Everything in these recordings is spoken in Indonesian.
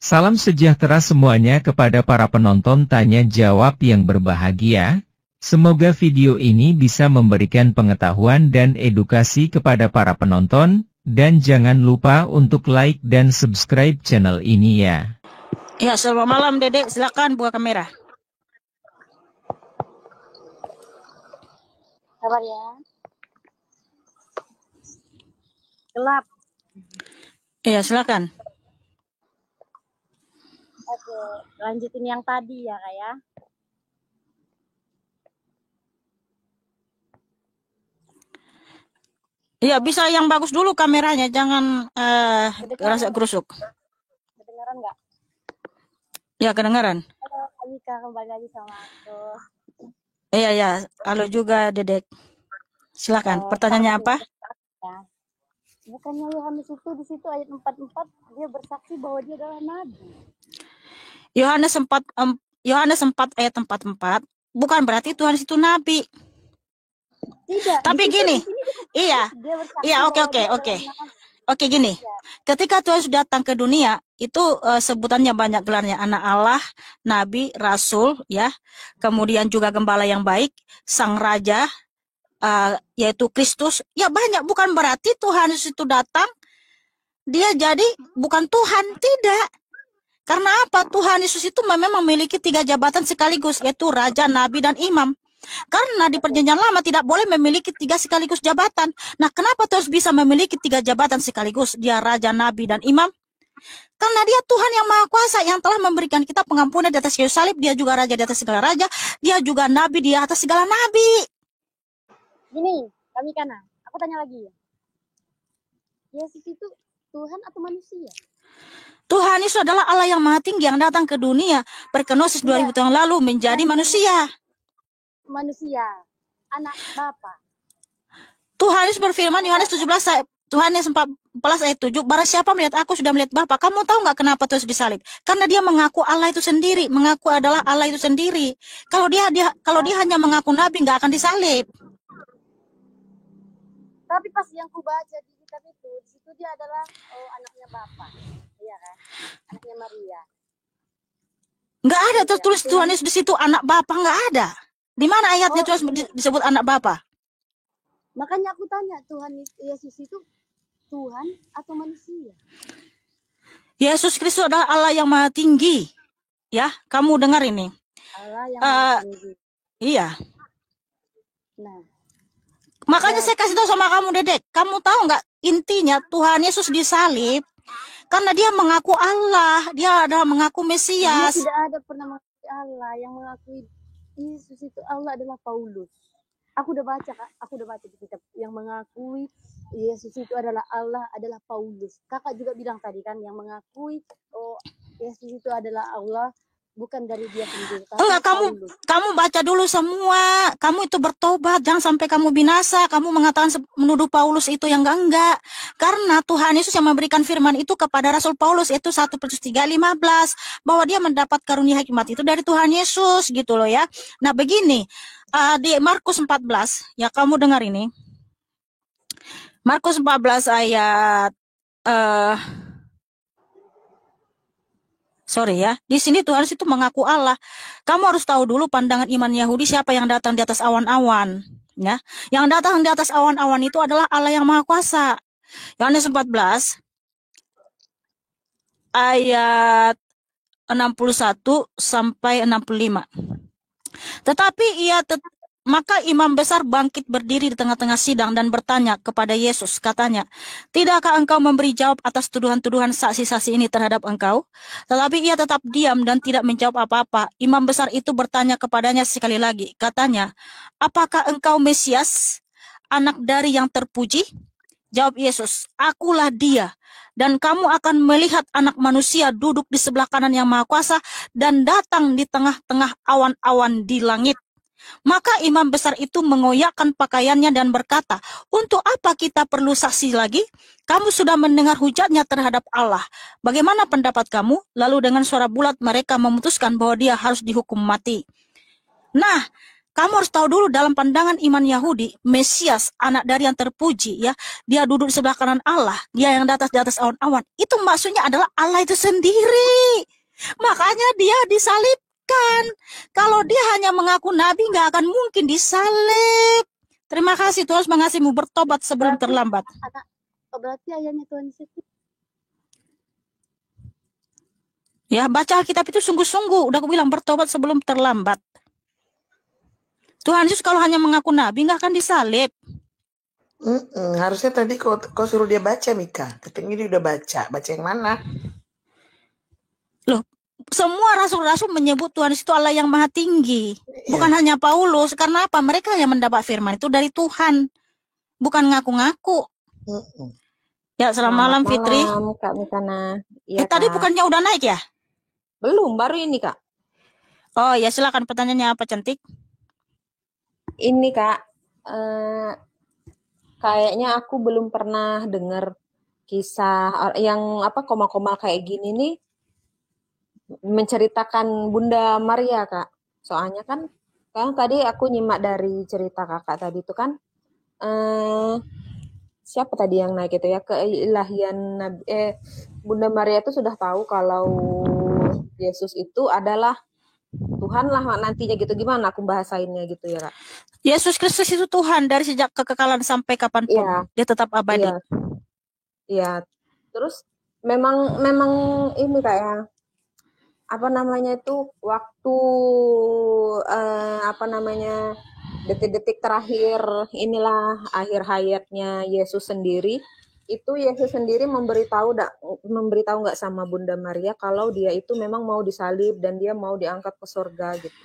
Salam sejahtera semuanya kepada para penonton tanya jawab yang berbahagia. Semoga video ini bisa memberikan pengetahuan dan edukasi kepada para penonton, dan jangan lupa untuk like dan subscribe channel ini ya. Ya, selamat malam Dedek, silakan buka kamera. Sabar ya. Gelap. Iya, silakan. Oke, lanjutin yang tadi ya Kak ya. Iya, bisa yang bagus dulu kameranya, jangan rasa gerusuk. Kedengaran nggak? Ya, kedengaran. Halo Alika, kembali lagi sama aku. Iya, ya. Halo juga Dedek. Silakan. Pertanyaannya apa? Ya. Bukannya Yohanes itu di situ ayat 44 dia bersaksi bahwa dia adalah nabi. Yohanes 4 ayat 44 bukan berarti Tuhan itu nabi. Tidak. Tapi gini. Iya. Iya, oke. Oke, gini. Ketika Tuhan sudah datang ke dunia, itu sebutannya banyak gelarnya, anak Allah, nabi, rasul, ya. Kemudian juga gembala yang baik, sang raja, yaitu Kristus. Ya banyak, bukan berarti Tuhan Yesus itu datang dia jadi bukan Tuhan, tidak. Karena apa? Tuhan Yesus itu memang memiliki 3 jabatan sekaligus, yaitu raja, nabi, dan imam. Karena di perjanjian lama tidak boleh memiliki 3 sekaligus jabatan. Nah, kenapa Tuhan bisa memiliki 3 jabatan sekaligus? Dia raja, nabi, dan imam. Karena dia Tuhan yang Maha Kuasa yang telah memberikan kita pengampunan di atas kayu salib. Dia juga raja di atas segala raja. Dia juga nabi di atas segala nabi. Gini, kami Kana, aku tanya lagi ya. Yesus itu Tuhan atau manusia? Tuhan Yesus adalah Allah yang Maha Tinggi yang datang ke dunia berkenosis 2000 tahun lalu menjadi manusia. Manusia, anak Bapa. Tuhan Yesus berfirman Yohanes 17 Yohanes 14 ayat 7, barang siapa melihat aku sudah melihat Bapa. Kamu tahu nggak kenapa Yesus disalib? Karena dia mengaku Allah itu sendiri, mengaku adalah Allah itu sendiri. Kalau dia hanya mengaku nabi nggak akan disalib. Tapi pas yang ku baca di kitab itu, di situ dia adalah anaknya Bapa. Iya kan? Anaknya Maria. Nggak ada tertulis Tuhan Yesus di situ anak Bapa, nggak ada. Di mana ayatnya Tuhan disebut anak Bapa? Makanya aku tanya, Tuhan Yesus itu Tuhan atau manusia? Yesus Kristus adalah Allah yang Maha Tinggi. Ya, kamu dengar ini. Allah yang Maha Tinggi. Iya. Nah, makanya saya kasih tahu sama kamu, Dedek. Kamu tahu nggak intinya Tuhan Yesus disalib karena dia mengaku Allah, dia adalah mengaku Mesias. Dia tidak ada pernah mengakui Allah. Yang mengakui Yesus itu Allah adalah Paulus. Aku udah baca di kitab yang mengakui Yesus itu adalah Allah adalah Paulus. Kakak juga bilang tadi kan yang mengakui Yesus itu adalah Allah bukan dari dia sendiri. Enggak, kamu baca dulu semua. Kamu itu bertobat, jangan sampai kamu binasa. Kamu mengatakan menuduh Paulus itu yang enggak. Karena Tuhan Yesus yang memberikan firman itu kepada Rasul Paulus itu 1 Petrus 3:15 bahwa dia mendapat karunia hikmat itu dari Tuhan Yesus gitu loh ya. Nah, begini, di Markus 14, ya kamu dengar ini. Markus 14 ayat sorry ya, di sini Tuhan itu mengaku Allah. Kamu harus tahu dulu pandangan iman Yahudi siapa yang datang di atas awan-awan, ya. Yang datang di atas awan-awan itu adalah Allah yang Maha Kuasa. Yohanes 14 ayat 61 sampai 65. Tetapi maka imam besar bangkit berdiri di tengah-tengah sidang dan bertanya kepada Yesus, katanya, tidakkah engkau memberi jawab atas tuduhan-tuduhan saksi-saksi ini terhadap engkau? Tetapi ia tetap diam dan tidak menjawab apa-apa. Imam besar itu bertanya kepadanya sekali lagi, katanya, apakah engkau Mesias, anak dari yang terpuji? Jawab Yesus, akulah dia. Dan kamu akan melihat anak manusia duduk di sebelah kanan yang Maha Kuasa dan datang di tengah-tengah awan-awan di langit. Maka imam besar itu mengoyakkan pakaiannya dan berkata, untuk apa kita perlu saksi lagi? Kamu sudah mendengar hujatnya terhadap Allah. Bagaimana pendapat kamu? Lalu dengan suara bulat mereka memutuskan bahwa dia harus dihukum mati. Nah, Kamu harus tahu dulu dalam pandangan iman Yahudi, Mesias, anak dari yang terpuji, ya, dia duduk di sebelah kanan Allah, dia yang di atas awan-awan. Itu maksudnya adalah Allah itu sendiri. Makanya dia disalibkan. Kalau dia hanya mengaku nabi, nggak akan mungkin disalib. Terima kasih, Tuhan mengasihimu, bertobat sebelum terlambat. Berarti ayahnya Tuhan Yesus. Ya, baca Alkitab itu sungguh-sungguh. Udah aku bilang bertobat sebelum terlambat. Tuhan Yesus kalau hanya mengaku nabi nggak akan disalib. Harusnya tadi kau suruh dia baca, Mika. Katanya dia udah baca. Baca yang mana? Loh, semua rasul-rasul menyebut Tuhan Yesus itu Allah yang maha tinggi. Bukan hanya Paulus. Karena apa? Mereka yang mendapat firman itu dari Tuhan. Bukan ngaku-ngaku. Ya, selamat malam Fitri. Malam, Kak Mikana. Ya, Tadi Kak. bukannya udah naik ya? Belum, baru ini, Kak. Oh ya, silakan pertanyaannya apa, cantik? Ini, Kak. Kayaknya aku belum pernah dengar kisah yang koma-koma kayak gini nih menceritakan Bunda Maria, Kak. Soalnya kan tadi aku nyimak dari cerita Kakak tadi itu kan siapa tadi yang naik itu ya, keilahian Bunda Maria itu sudah tahu kalau Yesus itu adalah Tuhan lah nantinya gitu. Gimana aku bahasainnya gitu ya, Kak? Yesus Kristus itu Tuhan dari sejak kekekalan sampai kapanpun. Iya. Dia tetap abadi. Iya. Terus memang ini kayak waktu detik-detik terakhir inilah akhir hayatnya Yesus sendiri. Itu Yesus sendiri memberitahu nggak sama Bunda Maria kalau dia itu memang mau disalib dan dia mau diangkat ke surga gitu.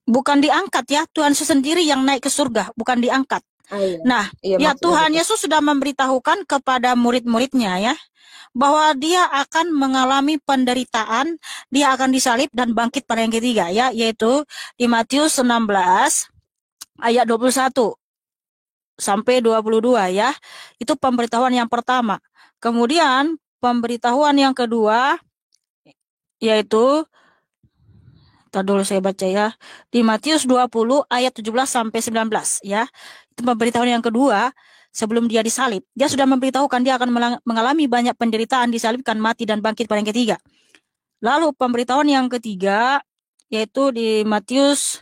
Bukan diangkat ya, Tuhan Yesus sendiri yang naik ke surga, bukan diangkat. Iya. Nah, ya Tuhan Yesus sudah memberitahukan kepada murid-muridnya ya, bahwa dia akan mengalami penderitaan, dia akan disalib dan bangkit pada yang ketiga ya, yaitu di Matius 16 ayat 21 sampai 22 ya. Itu pemberitahuan yang pertama. Kemudian pemberitahuan yang kedua yaitu dulu saya baca ya. Di Matius 20 ayat 17 sampai 19 ya. Itu pemberitahuan yang kedua sebelum dia disalib. Dia sudah memberitahukan dia akan mengalami banyak penderitaan, disalibkan, mati dan bangkit pada yang ketiga. Lalu pemberitahuan yang ketiga yaitu di Matius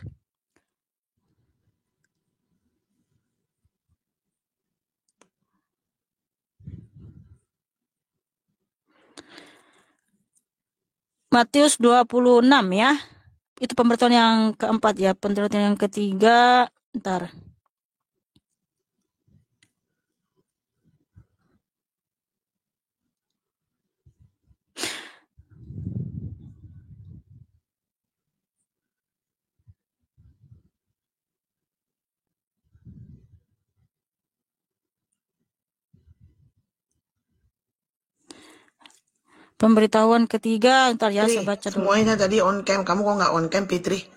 Matius 26 ya. Itu pemberitahuan yang keempat ya. Pemberitahuan yang ketiga, ntar. Pemberitahuan ketiga, ntar ya saya baca dulu. Semuanya tadi on cam, kamu kok nggak on cam, Fitri?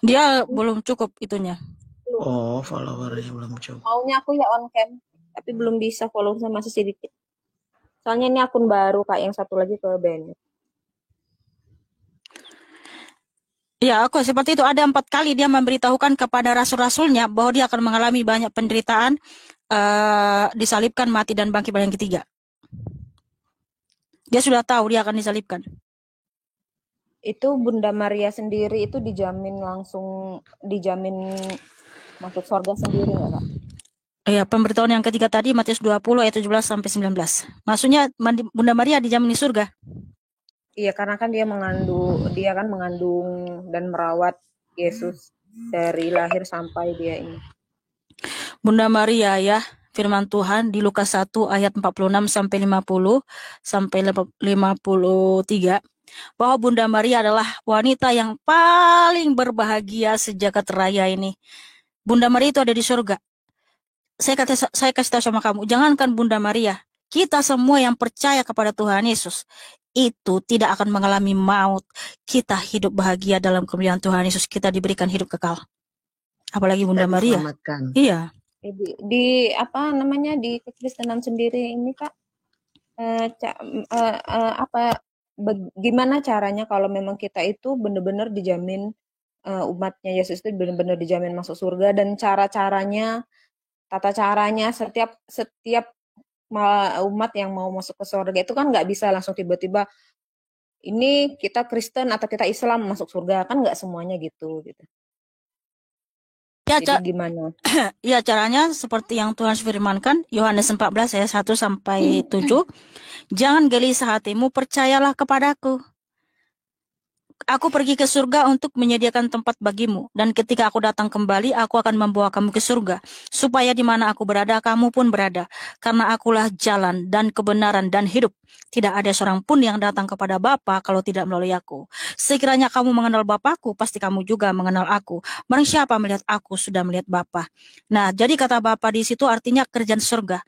Dia belum cukup itunya. Oh, followernya belum cukup. Maunya aku ya on cam, tapi belum bisa, followersnya masih sedikit. Soalnya ini akun baru, Kak, yang satu lagi ke Ben. Ya, aku seperti itu. Ada 4 kali dia memberitahukan kepada rasul-rasulnya bahwa dia akan mengalami banyak penderitaan, disalibkan, mati dan bangkit pada yang ketiga. Dia sudah tahu dia akan disalibkan. Itu Bunda Maria sendiri itu dijamin masuk surga sendiri nggak, Kak? Ya, pemberitahuan yang ketiga tadi Matius 20 ayat 17 sampai 19. Maksudnya Bunda Maria dijamin di surga. Iya, karena kan dia kan mengandung dan merawat Yesus dari lahir sampai dia ini. Bunda Maria ya, firman Tuhan di Lukas 1 ayat 46 sampai 50 sampai 53 bahwa Bunda Maria adalah wanita yang paling berbahagia sejagat raya ini. Bunda Maria itu ada di surga. Saya kasih tahu sama kamu, jangankan Bunda Maria, kita semua yang percaya kepada Tuhan Yesus itu tidak akan mengalami maut. Kita hidup bahagia dalam kemuliaan Tuhan Yesus, kita diberikan hidup kekal. Apalagi Bunda Maria. Iya. Di kekristenan sendiri ini, Kak, gimana caranya kalau memang kita itu benar-benar dijamin umatnya Yesus itu benar-benar dijamin masuk surga, dan tata caranya setiap umat yang mau masuk ke surga itu kan nggak bisa langsung tiba-tiba ini kita Kristen atau kita Islam masuk surga, kan nggak semuanya gitu. Ya, Jadi gimana? ya caranya seperti yang Tuhan firmankan, Yohanes 14 ayat 1 sampai 7. Jangan gelisah hatimu, percayalah kepadaku. Aku pergi ke surga untuk menyediakan tempat bagimu, dan ketika aku datang kembali, aku akan membawa kamu ke surga, supaya di mana aku berada, kamu pun berada. Karena akulah jalan dan kebenaran dan hidup. Tidak ada seorang pun yang datang kepada Bapa kalau tidak melalui aku. Sekiranya kamu mengenal Bapakku, pasti kamu juga mengenal aku. Barang siapa melihat aku, sudah melihat Bapa. Nah, jadi kata Bapa di situ artinya kerjaan surga.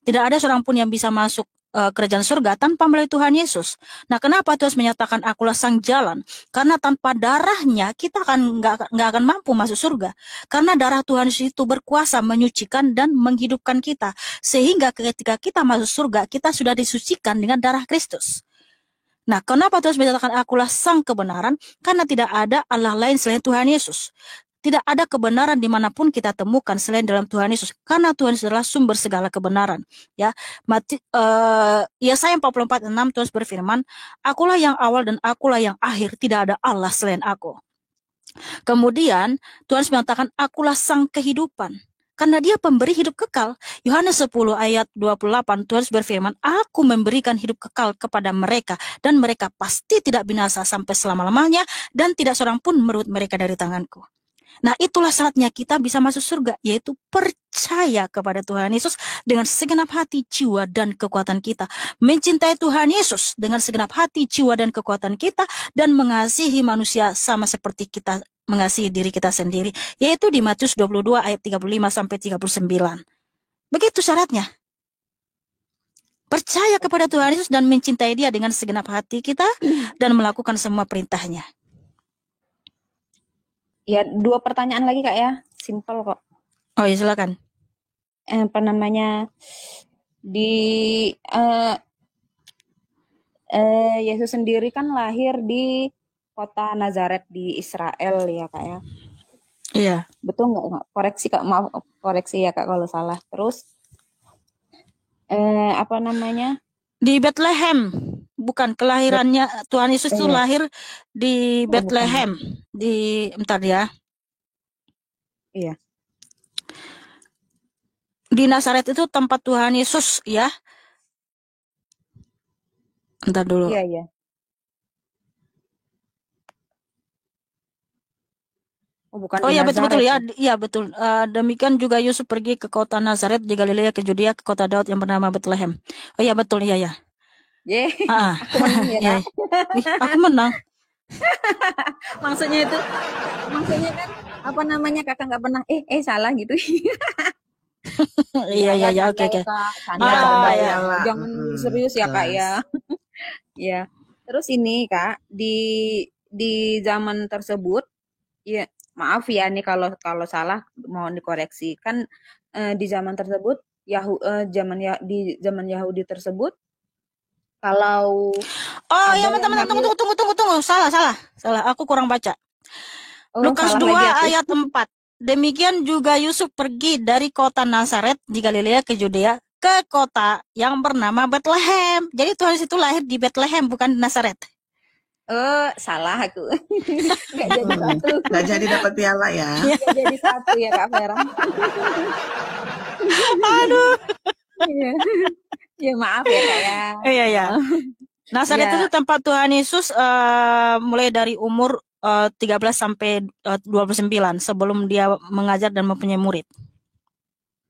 Tidak ada seorang pun yang bisa masuk kerajaan surga tanpa melalui Tuhan Yesus. Nah, kenapa Tuhan menyatakan akulah sang jalan? Karena tanpa darahnya kita akan nggak akan mampu masuk surga. Karena darah Tuhan Yesus itu berkuasa menyucikan dan menghidupkan kita. Sehingga ketika kita masuk surga, kita sudah disucikan dengan darah Kristus. Nah, kenapa Tuhan menyatakan akulah sang kebenaran? Karena tidak ada Allah lain selain Tuhan Yesus. Tidak ada kebenaran dimanapun kita temukan selain dalam Tuhan Yesus. Karena Tuhan Yesus adalah sumber segala kebenaran. Ya, Yesaya 44:6 Tuhan berfirman, akulah yang awal dan akulah yang akhir, tidak ada Allah selain aku. Kemudian Tuhan mengatakan akulah sang kehidupan. Karena dia pemberi hidup kekal. Yohanes 10 ayat 28 Tuhan berfirman, aku memberikan hidup kekal kepada mereka, dan mereka pasti tidak binasa sampai selama-lamanya, dan tidak seorang pun merut mereka dari tanganku. Nah, itulah saatnya kita bisa masuk surga, yaitu percaya kepada Tuhan Yesus dengan segenap hati, jiwa, dan kekuatan kita. Mencintai Tuhan Yesus dengan segenap hati, jiwa, dan kekuatan kita, dan mengasihi manusia sama seperti kita mengasihi diri kita sendiri, yaitu di Matius 22 ayat 35 sampai 39. Begitu syaratnya. Percaya kepada Tuhan Yesus dan mencintai Dia dengan segenap hati kita dan melakukan semua perintahnya. Ya, 2 pertanyaan lagi Kak ya, simple kok. Oh ya, silakan. Apa namanya, di Yesus sendiri kan lahir di kota Nazaret di Israel ya Kak ya. Iya. Betul nggak? Koreksi Kak, maaf koreksi ya Kak kalau salah. Terus apa namanya? Di Bethlehem, bukan kelahirannya Tuhan Yesus itu lahir di Bethlehem. Bentar ya. Iya. Di Nazaret itu tempat Tuhan Yesus ya. Bentar dulu. Iya. Oh ya, betul ya. Iya betul. Demikian juga Yusuf pergi ke kota Nazaret di Galilea ke Judea, ke kota Daud yang bernama Bethlehem. Oh iya betul, iya ya. Aku menang ya. Aku menang. maksudnya kan apa namanya, Kakak nggak pernah salah gitu. Iya, oke. Jangan serius ya Kak ya. Ya. Terus ini Kak, di zaman tersebut, ya maaf ya nih kalau salah mau dikoreksi. Kan di zaman tersebut di zaman Yahudi tersebut, kalau teman-teman tunggu. Salah. Aku kurang baca. Lukas 2 ayat 4. Demikian juga Yusuf pergi dari kota Nazaret di Galilea ke Judea, ke kota yang bernama Bethlehem. Jadi Tuhan itu lahir di Bethlehem, bukan di Nazaret. Salah aku. Nggak jadi satu. Nggak jadi dapat piala ya. Nggak jadi satu ya Kak Vera. Aduh. Ya maaf ya Kak ya. Iya. Nazaret itu tempat Tuhan Yesus mulai dari umur 13 sampai 29 sebelum dia mengajar dan mempunyai murid.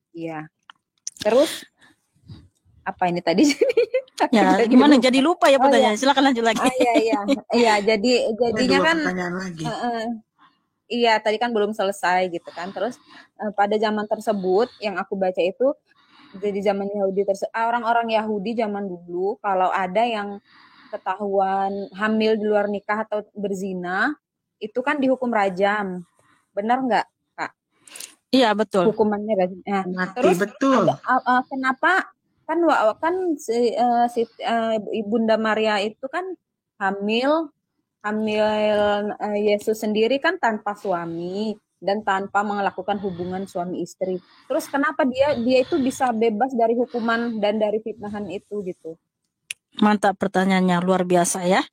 Iya. Terus apa ini tadi? Ya, gimana jadi lupa ya pertanyaan. Silakan lanjut lagi. Iya, jadinya kan lagi. Iya, tadi kan belum selesai gitu kan. Terus pada zaman tersebut yang aku baca itu, jadi zaman Yahudi orang-orang Yahudi zaman dulu kalau ada yang ketahuan hamil di luar nikah atau berzina, itu kan dihukum rajam. Benar nggak, Kak? Iya, betul. Hukumannya rajam. Nah, mati, terus betul. Kenapa kan si Bunda Maria itu kan hamil Yesus sendiri kan tanpa suami dan tanpa melakukan hubungan suami istri. Terus kenapa dia itu bisa bebas dari hukuman dan dari fitnahan itu gitu? Mantap, pertanyaannya luar biasa ya.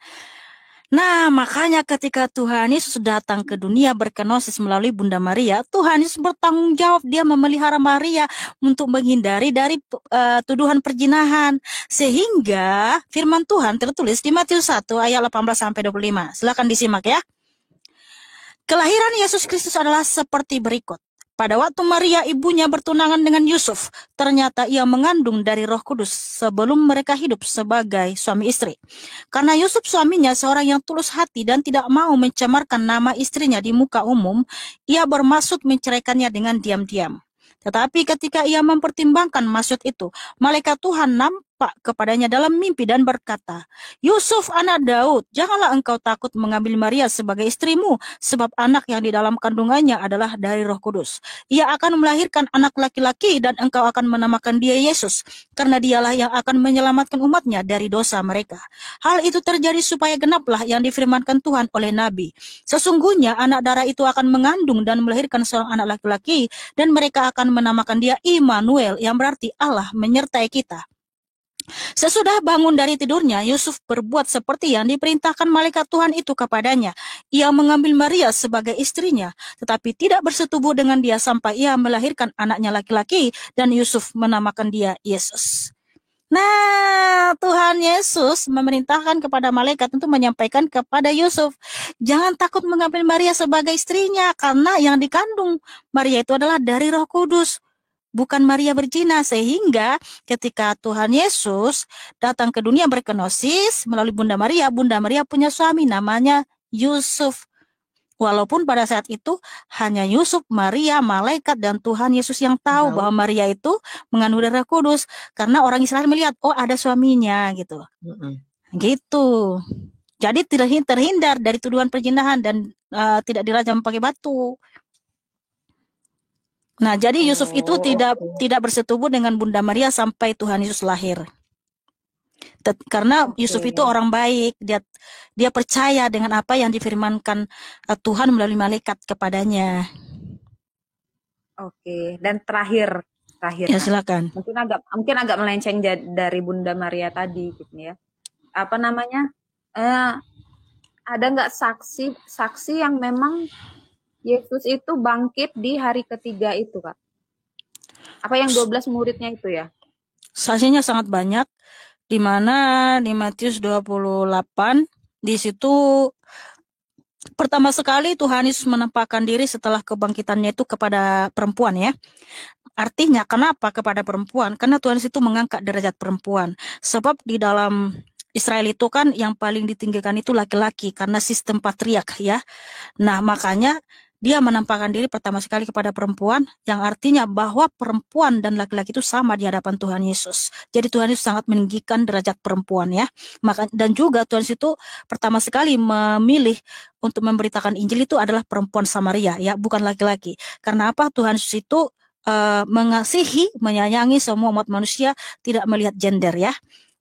Nah, makanya ketika Tuhan Yesus datang ke dunia berkenosis melalui Bunda Maria, Tuhan Yesus bertanggung jawab, dia memelihara Maria untuk menghindari dari tuduhan perzinahan. Sehingga firman Tuhan tertulis di Matius 1 ayat 18-25. Silakan disimak ya. Kelahiran Yesus Kristus adalah seperti berikut. Pada waktu Maria ibunya bertunangan dengan Yusuf, ternyata ia mengandung dari Roh Kudus sebelum mereka hidup sebagai suami istri. Karena Yusuf suaminya seorang yang tulus hati dan tidak mau mencemarkan nama istrinya di muka umum, ia bermaksud menceraikannya dengan diam-diam. Tetapi ketika ia mempertimbangkan maksud itu, malaikat Tuhan nampak kepadanya dalam mimpi dan berkata, Yusuf anak Daud, janganlah engkau takut mengambil Maria sebagai istrimu, sebab anak yang di dalam kandungannya adalah dari Roh Kudus. Ia akan melahirkan anak laki-laki dan engkau akan menamakan dia Yesus, karena dialah yang akan menyelamatkan umatnya dari dosa mereka. Hal itu terjadi supaya genaplah yang difirmankan Tuhan oleh Nabi. Sesungguhnya anak darah itu akan mengandung dan melahirkan seorang anak laki-laki, dan mereka akan menamakan dia Immanuel, yang berarti Allah menyertai kita. Sesudah bangun dari tidurnya, Yusuf berbuat seperti yang diperintahkan malaikat Tuhan itu kepadanya. Ia mengambil Maria sebagai istrinya, tetapi tidak bersetubuh dengan dia sampai ia melahirkan anaknya laki-laki, dan Yusuf menamakan dia Yesus. Nah, Tuhan Yesus memerintahkan kepada malaikat untuk menyampaikan kepada Yusuf, jangan takut mengambil Maria sebagai istrinya, karena yang dikandung Maria itu adalah dari Roh Kudus, bukan Maria berzina. Sehingga ketika Tuhan Yesus datang ke dunia berkenosis melalui Bunda Maria punya suami namanya Yusuf. Walaupun pada saat itu hanya Yusuf, Maria, malaikat, dan Tuhan Yesus yang tahu bahwa Maria itu mengandung Roh Kudus. Karena orang Israel melihat, oh ada suaminya gitu. Gitu. Jadi terhindar dari tuduhan perzinahan dan tidak dirajam pakai batu. Nah, jadi Yusuf itu tidak bersetubuh dengan Bunda Maria sampai Tuhan Yesus lahir. Karena Yusuf itu orang baik, dia percaya dengan apa yang difirmankan Tuhan melalui malaikat kepadanya. Oke, dan terakhir Ya, silakan. Mungkin agak melenceng dari Bunda Maria tadi gitu ya. Apa namanya? Ada nggak saksi yang memang Yesus itu bangkit di hari ketiga itu, Kak? Apa yang 12 muridnya itu ya? Saksinya sangat banyak, di mana di Matius 28, di situ pertama sekali Tuhan Yesus menampakkan diri setelah kebangkitannya itu kepada perempuan ya. Artinya kenapa kepada perempuan? Karena Tuhan Yesus itu mengangkat derajat perempuan. Sebab di dalam Israel itu kan yang paling ditinggikan itu laki-laki karena sistem patriark ya. Nah, makanya dia menampakkan diri pertama sekali kepada perempuan, yang artinya bahwa perempuan dan laki-laki itu sama di hadapan Tuhan Yesus. Jadi Tuhan Yesus sangat meninggikan derajat perempuan ya. Dan juga Tuhan Yesus itu pertama sekali memilih untuk memberitakan Injil itu adalah perempuan Samaria ya, bukan laki-laki. Karena apa? Tuhan Yesus itu mengasihi, menyayangi semua umat manusia, tidak melihat gender ya.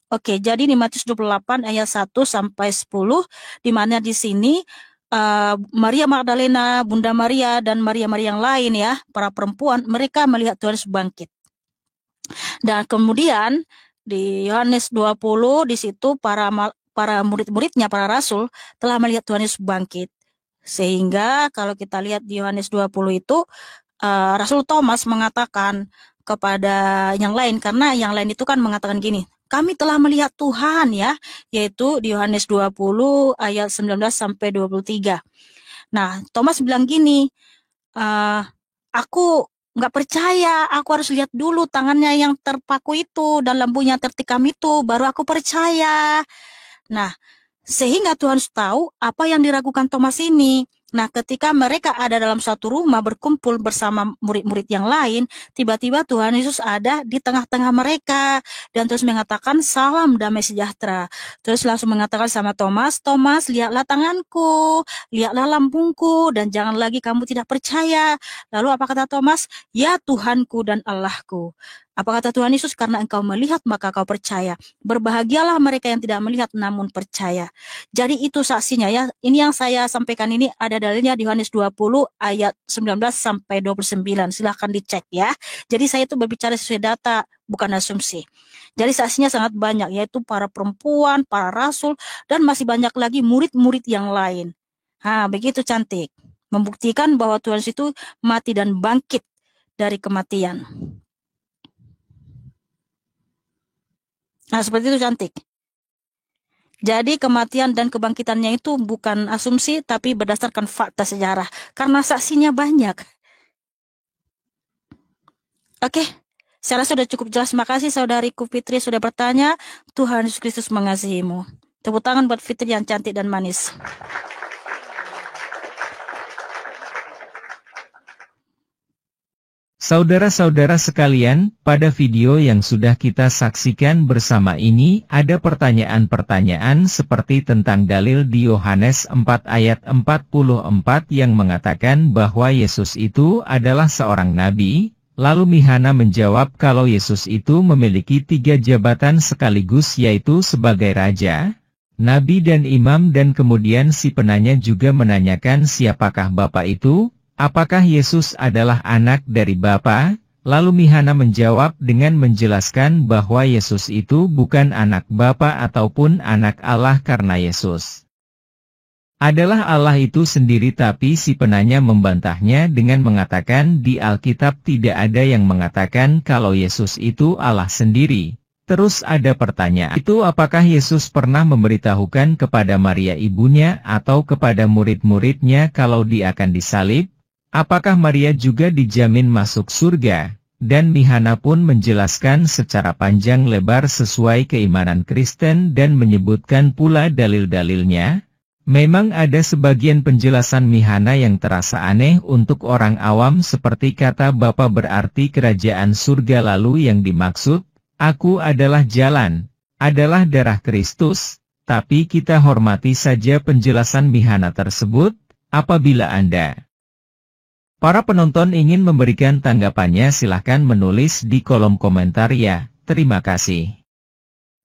Oke, jadi di Matius 28 ayat 1 sampai 10, di mana di sini Maria Magdalena, Bunda Maria, dan Maria-Maria yang lain ya, para perempuan, mereka melihat Tuhan Yesus bangkit. Dan kemudian di Yohanes 20, di situ para murid-muridnya, para rasul, telah melihat Tuhan Yesus bangkit. Sehingga kalau kita lihat di Yohanes 20 itu, Rasul Thomas mengatakan kepada yang lain, karena yang lain itu kan mengatakan gini, kami telah melihat Tuhan ya, yaitu di Yohanes 20 ayat 19 sampai 23. Nah, Thomas bilang gini, aku nggak percaya, aku harus lihat dulu tangannya yang terpaku itu dan lembunya tertikam itu, baru aku percaya. Nah, sehingga Tuhan tahu apa yang diragukan Thomas ini. Nah, ketika mereka ada dalam satu rumah berkumpul bersama murid-murid yang lain, tiba-tiba Tuhan Yesus ada di tengah-tengah mereka dan terus mengatakan salam damai sejahtera. Terus langsung mengatakan sama Thomas, Thomas, lihatlah tanganku, lihatlah lambungku, dan jangan lagi kamu tidak percaya. Lalu apa kata Thomas? Ya Tuhanku dan Allahku. Apa kata Tuhan Yesus? Karena engkau melihat maka kau percaya. Berbahagialah mereka yang tidak melihat namun percaya. Jadi itu saksinya ya. Ini yang saya sampaikan ini ada dalilnya di Yohanes 20 ayat 19 sampai 29. Silahkan dicek ya. Jadi saya itu berbicara sesuai data, bukan asumsi. Jadi saksinya sangat banyak, yaitu para perempuan, para rasul, dan masih banyak lagi murid-murid yang lain. Begitu cantik. Membuktikan bahwa Tuhan Yesus itu mati dan bangkit dari kematian. Seperti itu cantik. Jadi kematian dan kebangkitannya itu bukan asumsi, tapi berdasarkan fakta sejarah. Karena saksinya banyak. Oke, saya rasa sudah cukup jelas. Makasih saudariku Fitri sudah bertanya. Tuhan Yesus Kristus mengasihimu. Tepuk tangan buat Fitri yang cantik dan manis. Saudara-saudara sekalian, pada video yang sudah kita saksikan bersama ini, ada pertanyaan-pertanyaan seperti tentang dalil di Yohanes 4 ayat 44 yang mengatakan bahwa Yesus itu adalah seorang nabi. Lalu Mihana menjawab kalau Yesus itu memiliki 3 jabatan sekaligus, yaitu sebagai raja, nabi dan imam, dan kemudian si penanya juga menanyakan siapakah Bapa itu. Apakah Yesus adalah anak dari Bapa? Lalu Mihana menjawab dengan menjelaskan bahwa Yesus itu bukan anak Bapa ataupun anak Allah karena Yesus adalah Allah itu sendiri, tapi si penanya membantahnya dengan mengatakan di Alkitab tidak ada yang mengatakan kalau Yesus itu Allah sendiri. Terus ada pertanyaan, itu apakah Yesus pernah memberitahukan kepada Maria ibunya atau kepada murid-muridnya kalau dia akan disalib? Apakah Maria juga dijamin masuk surga? Dan Mihana pun menjelaskan secara panjang lebar sesuai keimanan Kristen dan menyebutkan pula dalil-dalilnya. Memang ada sebagian penjelasan Mihana yang terasa aneh untuk orang awam, seperti kata Bapa berarti kerajaan surga, lalu yang dimaksud, aku adalah jalan, adalah darah Kristus. Tapi kita hormati saja penjelasan Mihana tersebut. Apabila para penonton ingin memberikan tanggapannya, silahkan menulis di kolom komentar ya. Terima kasih.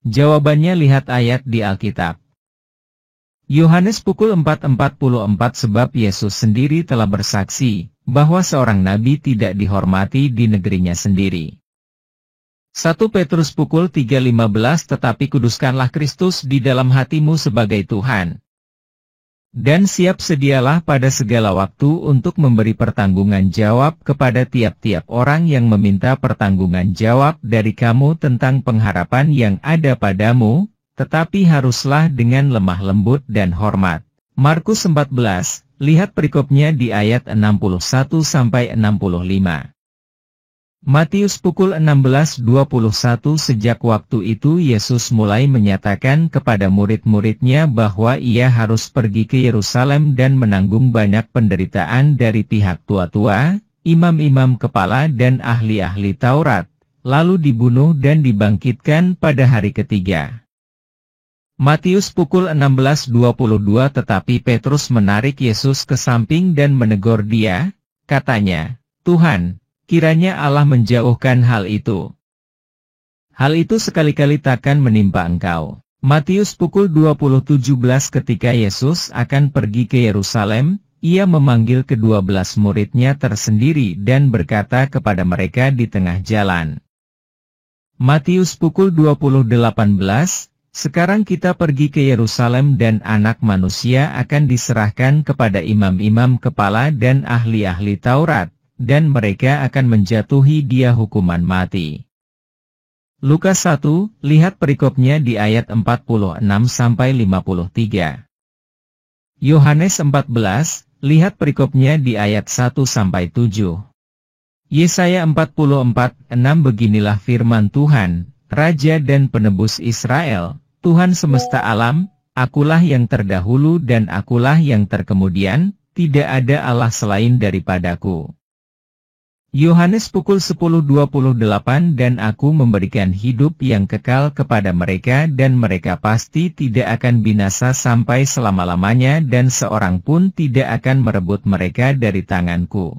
Jawabannya lihat ayat di Alkitab. Yohanes pukul 4:44 sebab Yesus sendiri telah bersaksi bahwa seorang nabi tidak dihormati di negerinya sendiri. 1 Petrus pukul 3:15 tetapi kuduskanlah Kristus di dalam hatimu sebagai Tuhan. Dan siap sedialah pada segala waktu untuk memberi pertanggungan jawab kepada tiap-tiap orang yang meminta pertanggungan jawab dari kamu tentang pengharapan yang ada padamu, tetapi haruslah dengan lemah lembut dan hormat. Markus 14, lihat perikopnya di ayat 61-65. Matius pukul 16:21 sejak waktu itu Yesus mulai menyatakan kepada murid-muridnya bahwa ia harus pergi ke Yerusalem dan menanggung banyak penderitaan dari pihak tua-tua, imam-imam kepala dan ahli-ahli Taurat, lalu dibunuh dan dibangkitkan pada hari ketiga. Matius pukul 16:22 tetapi Petrus menarik Yesus ke samping dan menegur dia, katanya, Tuhan, kiranya Allah menjauhkan hal itu. Hal itu sekali-kali takkan menimpa engkau. Matius pukul 20:17 ketika Yesus akan pergi ke Yerusalem, ia memanggil ke-12 muridnya tersendiri dan berkata kepada mereka di tengah jalan. Matius pukul 20:18, sekarang kita pergi ke Yerusalem dan anak manusia akan diserahkan kepada imam-imam kepala dan ahli-ahli Taurat, dan mereka akan menjatuhi dia hukuman mati. Lukas 1, lihat perikopnya di ayat 46-53. Yohanes 14, lihat perikopnya di ayat 1-7. Yesaya 44:6 beginilah firman Tuhan, Raja dan Penebus Israel, Tuhan semesta alam, akulah yang terdahulu dan akulah yang terkemudian, tidak ada Allah selain daripadaku. Yohanes pukul 10:28 dan aku memberikan hidup yang kekal kepada mereka dan mereka pasti tidak akan binasa sampai selama-lamanya dan seorang pun tidak akan merebut mereka dari tanganku.